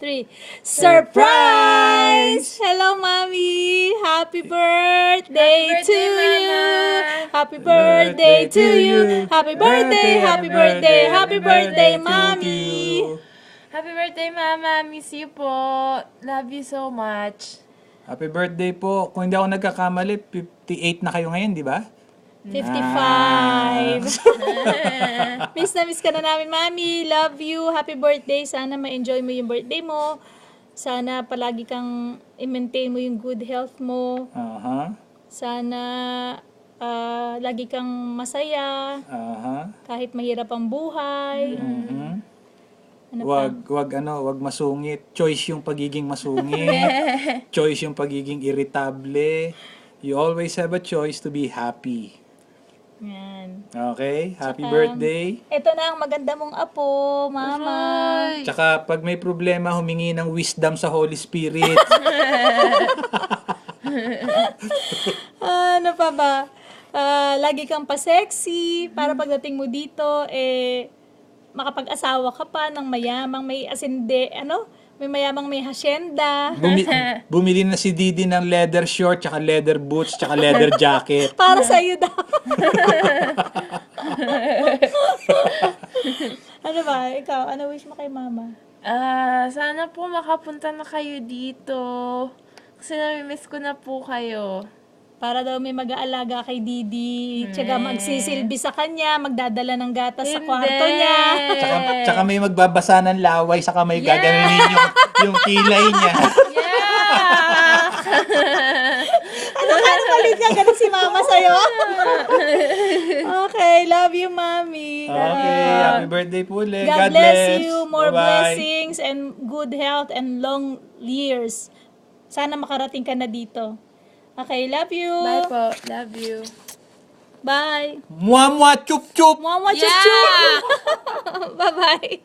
3. Surprise! Hello, Mommy! Happy birthday to you! Happy birthday to you! Happy birthday, happy birthday, happy birthday, Mommy! Happy birthday, Mama. Miss you po. Love you so much. Happy birthday po. Kung hindi ako nagkakamali, 58 na kayo ngayon, di ba? 55. Miss na miss ka na namin, Mami. Love you. Happy birthday. Sana ma-enjoy mo yung birthday mo. Sana palagi kang i-maintain mo yung good health mo. Aha. Sana lagi kang masaya. Aha. Kahit mahirap ang buhay. Mhm. Ano pa? Wag masungit. Choice yung pagiging masungit. Choice yung pagiging irritable. You always have a choice to be happy. Yan. Okay? Happy Tsaka, birthday. Ito na ang maganda mong apo, Mama. Tsaka pag may problema, humingi ng wisdom sa Holy Spirit. Ano pa ba? Lagi kang pa-sexy para pagdating mo dito, makapag-asawa ka pa ng mayamang may asinde, may mayamang may hasyenda. Bumili na si Didi ng leather short, tsaka leather boots, tsaka leather jacket. Para sa iyo daw. Ano ba? Ikaw, ano wish mo kay Mama? Sana po makapunta na kayo dito. Kasi nami-miss ko na po kayo. Para daw may mag-aalaga kay Didi. Tsaka magsisilbi sa kanya, magdadala ng gatas sa kwarto niya. Tsaka may magbabasa ng laway, saka may gaganunin yung kilay niya. Yeah! Ano palit ka? Ganun si Mama sa'yo? Okay, love you, Mommy. Okay, happy birthday po ulit. God bless you. More Bye-bye. blessings and good health and long years. Sana makarating ka na dito. Okay, love you. Bye po. Love you. Bye. Mwah, mwah, chup, chup. Mama, chup, chup. Bye-bye.